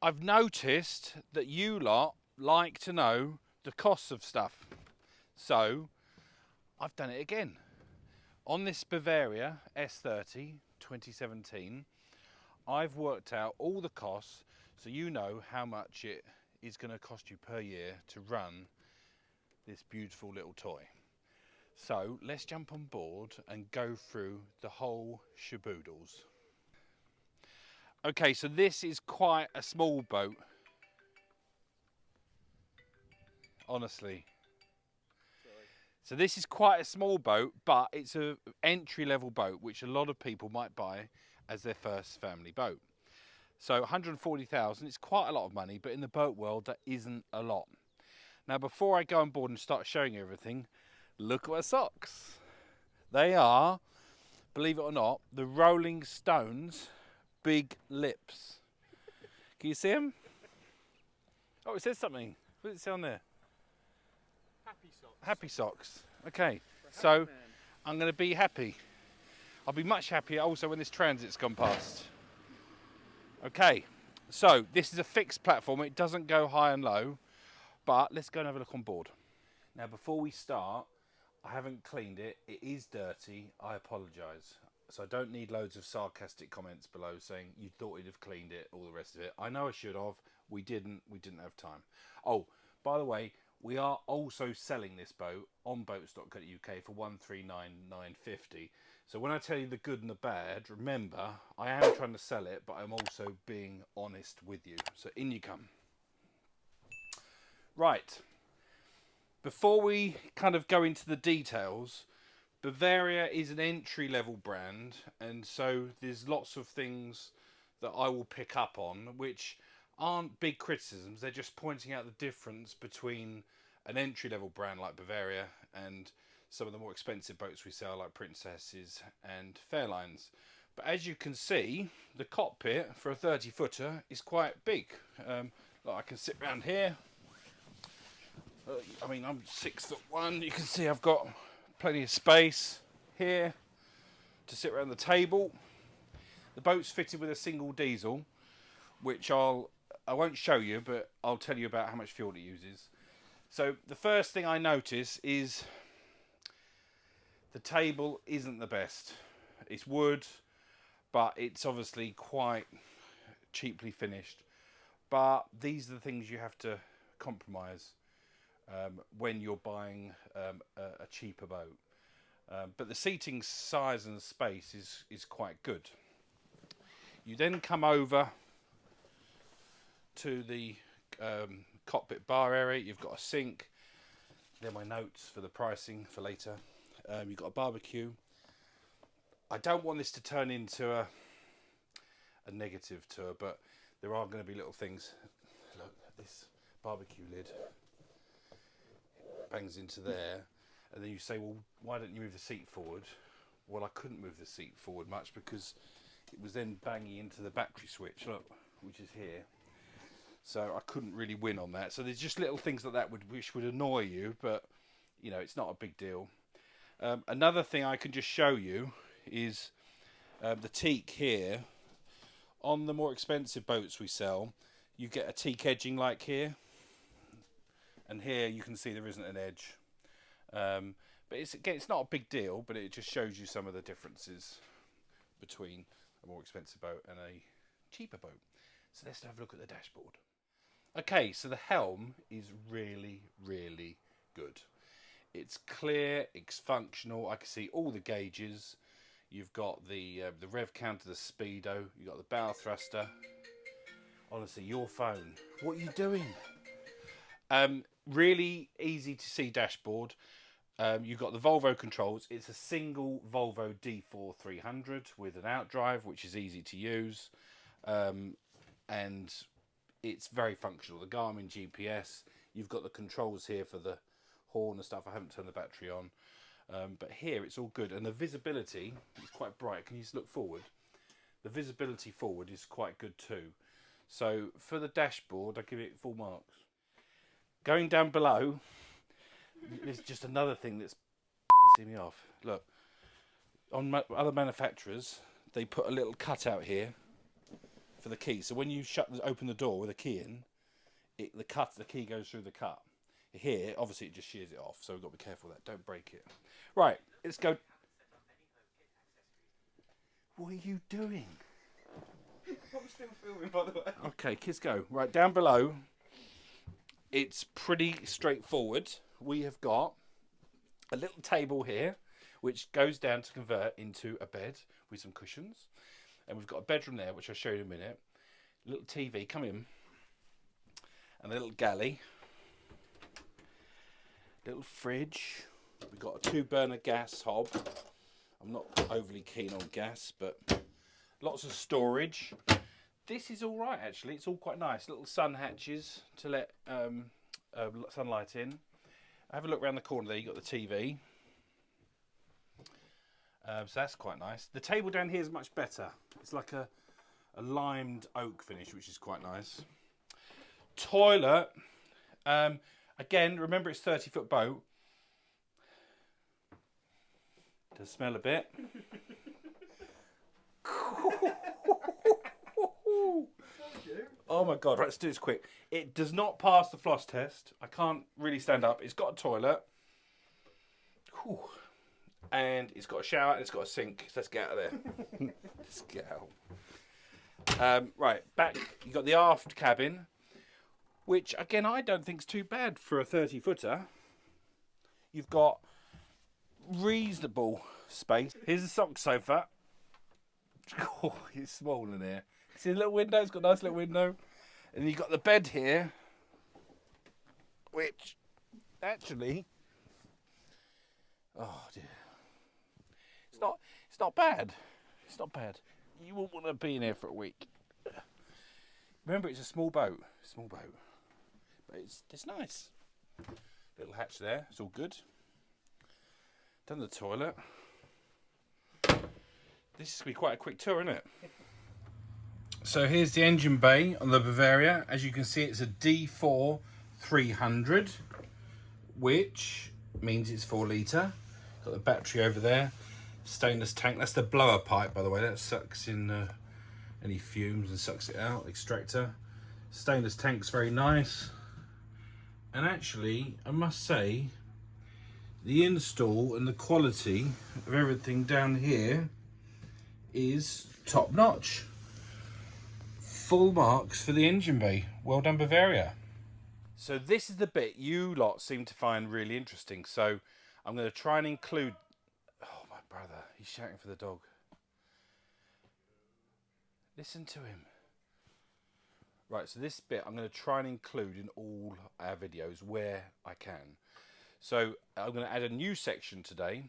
I've noticed that you lot like to know the costs of stuff. So I've done it again. On this Bavaria S30 2017, I've worked out all the costs so you know how much it is going to cost you per year to run this beautiful little toy. So let's jump on board and go through the whole shaboodles. Okay, so this is quite a small boat. Honestly. Sorry. So this is quite a small boat, but it's an entry-level boat which a lot of people might buy as their first family boat. So 140,000 is quite a lot of money, but in the boat world that isn't a lot. Now before I go on board and start showing you everything, look at my socks. They are, believe it or not, the Rolling Stones big lips. Can you see them? Oh, it says something. What does it say on there? Happy socks. Happy socks. Okay, so I'm going to be happy. I'll be much happier also when this transit's gone past. Okay, so this is a fixed platform. It doesn't go high and low, but let's go and have a look on board. Now, before we start, I haven't cleaned it. It is dirty. I apologise. So I don't need loads of sarcastic comments below saying you thought you'd have cleaned it, all the rest of it. I know I should have. We didn't. We didn't have time. Oh, by the way, we are also selling this boat on boats.co.uk for 139,950. So when I tell you the good and the bad, remember, I am trying to sell it, but I'm also being honest with you. So in you come. Right. Before we kind of go into the details, Bavaria is an entry-level brand, and so there's lots of things that I will pick up on, which aren't big criticisms. They're just pointing out the difference between an entry-level brand like Bavaria and some of the more expensive boats we sell like Princesses and Fairlines. But as you can see, the cockpit for a 30-footer is quite big. Like I can sit around here. I mean, I'm 6'1". You can see I've got plenty of space here to sit around the table. The boat's fitted with a single diesel, which I won't show you, but I'll tell you about how much fuel it uses. So the first thing I notice is the table isn't the best. It's wood, but it's obviously quite cheaply finished. But these are the things you have to compromise when you're buying a cheaper boat. But the seating size and space is quite good. You then come over to the cockpit bar area. You've got a sink. They're my notes for the pricing for later. You've got a barbecue. I don't want this to turn into a negative tour, but there are going to be little things. Look, this barbecue lid bangs into there, and then you say, well, why don't you move the seat forward? Well, I couldn't move the seat forward much because it was then banging into the battery switch, look, which is here. So I couldn't really win on that. So there's just little things like that which would annoy you, but you know, it's not a big deal. Another thing I can just show you is the teak here. On the more expensive boats we sell, you get a teak edging like here. And here you can see there isn't an edge. But it's not a big deal, but it just shows you some of the differences between a more expensive boat and a cheaper boat. So let's have a look at the dashboard. Okay, so the helm is really, really good. It's clear, it's functional. I can see all the gauges. You've got the rev counter, the speedo. You've got the bow thruster. Honestly, your phone. What are you doing? Really easy to see dashboard. You've got the Volvo controls. It's a single Volvo D4 300 with an outdrive, which is easy to use. And it's very functional. The Garmin GPS. You've got the controls here for the horn and stuff. I haven't turned the battery on. But here it's all good. And the visibility is quite bright. Can you just look forward? The visibility forward is quite good too. So for the dashboard, I give it full marks. Going down below, there's just another thing that's pissing me off. Look, on other manufacturers, they put a little cutout here for the key. So when you open the door with a key in, the key goes through the cut. Here, obviously, it just shears it off, so we've got to be careful of that. Don't break it. Right, let's go. What are you doing? I'm still filming, by the way. Okay, kids go. Right, down below, it's pretty straightforward. We have got a little table here, which goes down to convert into a bed with some cushions. And we've got a bedroom there, which I'll show you in a minute. A little TV, come in. And a little galley. Little fridge. We've got a 2-burner gas hob. I'm not overly keen on gas, but lots of storage. This is all right, actually. It's all quite nice. Little sun hatches to let sunlight in. Have a look around the corner there. You've got the TV. So that's quite nice. The table down here is much better. It's like a limed oak finish, which is quite nice. Toilet. Again, remember it's 30-foot boat. Does smell a bit. Oh my god, right, let's do this quick. It does not pass the floss test. I can't really stand up. It's got a toilet. Whew. And it's got a shower and it's got a sink. So let's get out of there. Let's get out. Right, back. You've got the aft cabin, which again I don't think is too bad for a 30-footer. You've got reasonable space. Here's a sock sofa. Oh, it's small in here. See the little window? It's got a nice little window. And you've got the bed here, which actually, oh dear, it's not bad. It's not bad. You wouldn't want to be in here for a week. Remember, it's a small boat, but it's nice. Little hatch there. It's all good. Done the toilet. This is going to be quite a quick tour, isn't it? So here's the engine bay on the Bavaria. As you can see, it's a D4 300, which means it's 4 litre. Got the battery over there. Stainless tank. That's the blower pipe, by the way. That sucks in any fumes and sucks it out. Extractor. Stainless tank's very nice. And actually, I must say, the install and the quality of everything down here is top notch. Full marks for the engine bay. Well done, Bavaria. So this is the bit you lot seem to find really interesting. So I'm going to try and include... Oh, my brother. He's shouting for the dog. Listen to him. Right, so this bit I'm going to try and include in all our videos where I can. So I'm going to add a new section today,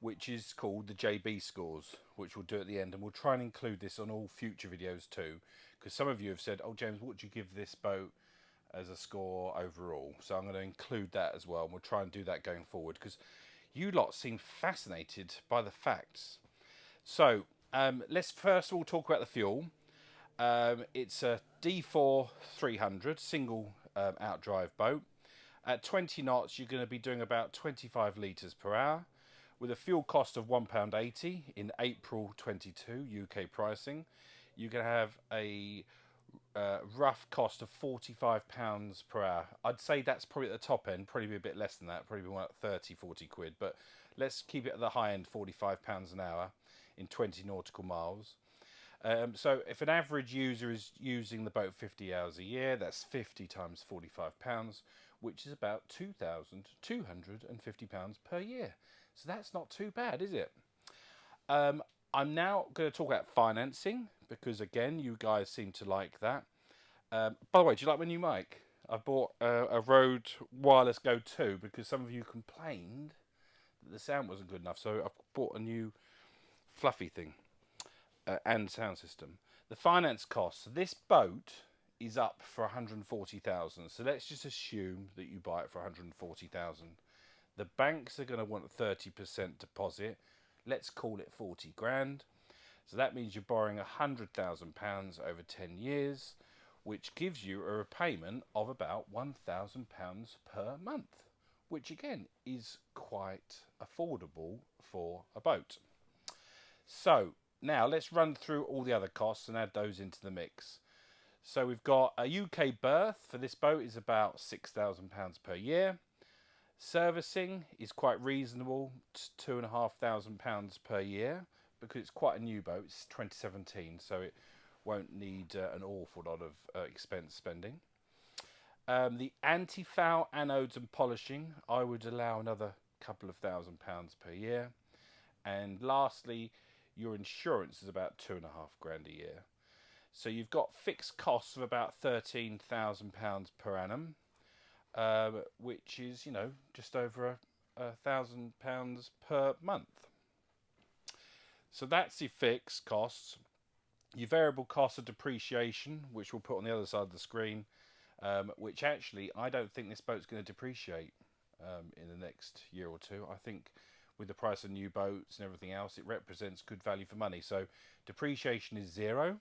which is called the JB scores, which we'll do at the end. And we'll try and include this on all future videos too. Because some of you have said, oh, James, what would you give this boat as a score overall? So I'm going to include that as well. And we'll try and do that going forward. Because you lot seem fascinated by the facts. So let's first of all talk about the fuel. It's a D4 300 single outdrive boat. At 20 knots, you're going to be doing about 25 litres per hour. With a fuel cost of £1.80 in April 22 UK pricing, you can have a rough cost of £45 per hour. I'd say that's probably at the top end, probably be a bit less than that, probably more like 30, 40 quid, but let's keep it at the high end, £45 an hour in 20 nautical miles. So if an average user is using the boat 50 hours a year, that's 50 times £45, which is about £2,250 per year. So that's not too bad, is it? I'm now going to talk about financing, because again, you guys seem to like that. By the way, do you like my new mic? I bought a Rode Wireless Go 2 because some of you complained that the sound wasn't good enough. So I've bought a new fluffy thing and sound system. The finance costs. So this boat is up for 140,000. So let's just assume that you buy it for 140,000. The banks are going to want a 30% deposit. Let's call it 40 grand. So that means you're borrowing £100,000 over 10 years, which gives you a repayment of about £1,000 per month, which again is quite affordable for a boat. So Now let's run through all the other costs and add those into the mix. So we've got a UK berth for this boat is about £6,000 per year. Servicing is quite reasonable, £2,500 per year, because it's quite a new boat. It's 2017, so it won't need an awful lot of expense spending. The anti-foul anodes and polishing, I would allow another couple of £1,000 per year. And lastly, your insurance is about £2,500 a year. So you've got fixed costs of about £13,000 per annum, which is, you know, just over £1,000 per month. So that's your fixed costs. Your variable costs of depreciation, which we'll put on the other side of the screen, which actually I don't think this boat's going to depreciate in the next year or two. I think with the price of new boats and everything else, it represents good value for money. So depreciation is 0.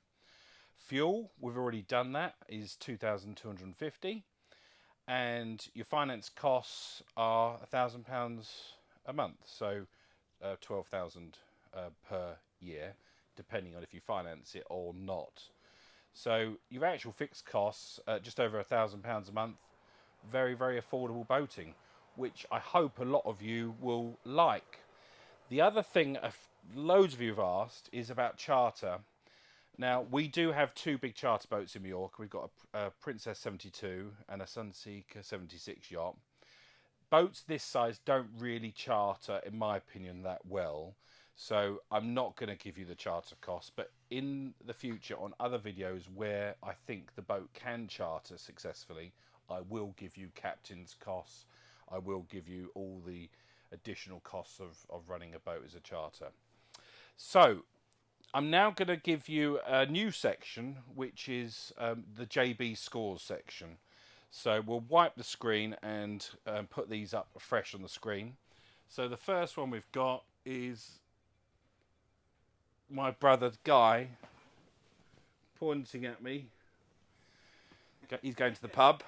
Fuel, we've already done that, is £2,250, and your finance costs are £1,000 a month, so 12,000 per year, depending on if you finance it or not. So your actual fixed costs, just over £1,000 a month, very, very affordable boating, which I hope a lot of you will like. The other thing loads of you have asked is about charter. Now, we do have 2 big charter boats in Mallorca. We've got a Princess 72 and a Sunseeker 76 yacht. Boats this size don't really charter, in my opinion, that well. So I'm not going to give you the charter cost. But in the future, on other videos where I think the boat can charter successfully, I will give you captain's costs. I will give you all the additional costs of running a boat as a charter. So I'm now going to give you a new section, which is the JB scores section. So we'll wipe the screen and put these up fresh on the screen. So the first one we've got is my brother Guy pointing at me. He's going to the pub.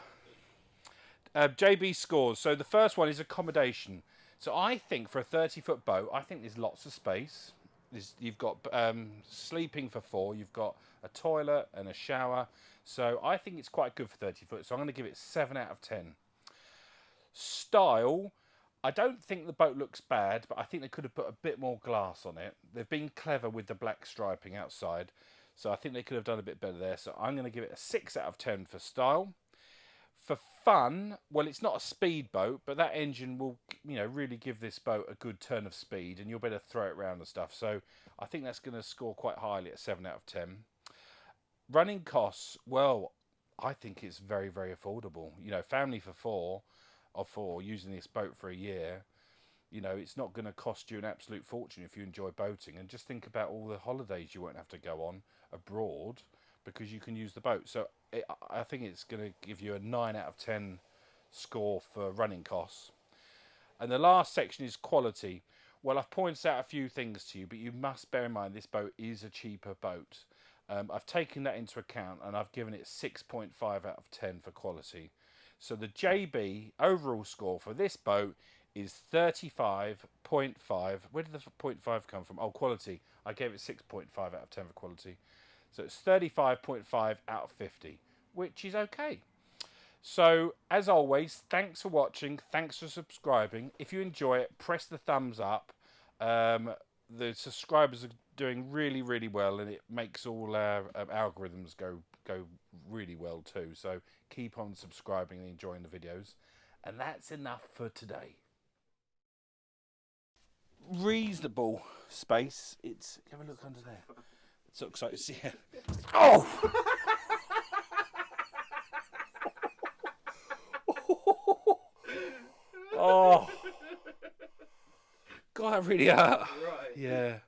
JB scores. So the first one is accommodation. So I think for a 30-foot boat, I think there's lots of space. You've got sleeping for 4, you've got a toilet and a shower, so I think it's quite good for 30 foot, so I'm going to give it 7 out of 10. Style, I don't think the boat looks bad, but I think they could have put a bit more glass on it. They've been clever with the black striping outside, so I think they could have done a bit better there, so I'm going to give it a 6 out of 10 for style. For fun, well, it's not a speed boat, but that engine will, you know, really give this boat a good turn of speed, and you'll be able to throw it around and stuff. So I think that's going to score quite highly at 7 out of 10. Running costs, well, I think it's very, very affordable. You know, family for 4 using this boat for a year, you know, it's not going to cost you an absolute fortune if you enjoy boating. And just think about all the holidays you won't have to go on abroad because you can use the boat. So I think it's going to give you a 9 out of 10 score for running costs. And the last section is quality. Well, I've pointed out a few things to you, but you must bear in mind this boat is a cheaper boat. I've taken that into account and I've given it 6.5 out of 10 for quality. So the JB overall score for this boat is 35.5. Where did the 0.5 come from? Oh, quality. I gave it 6.5 out of 10 for quality. So it's 35.5 out of 50, which is okay. So, as always, thanks for watching. Thanks for subscribing. If you enjoy it, press the thumbs up. The subscribers are doing really, really well, and it makes all our algorithms go really well too. So, keep on subscribing and enjoying the videos. And that's enough for today. Reasonable space. Have a look under there. So excited to see it. Oh! Oh! God, that really hurt. Right. Yeah.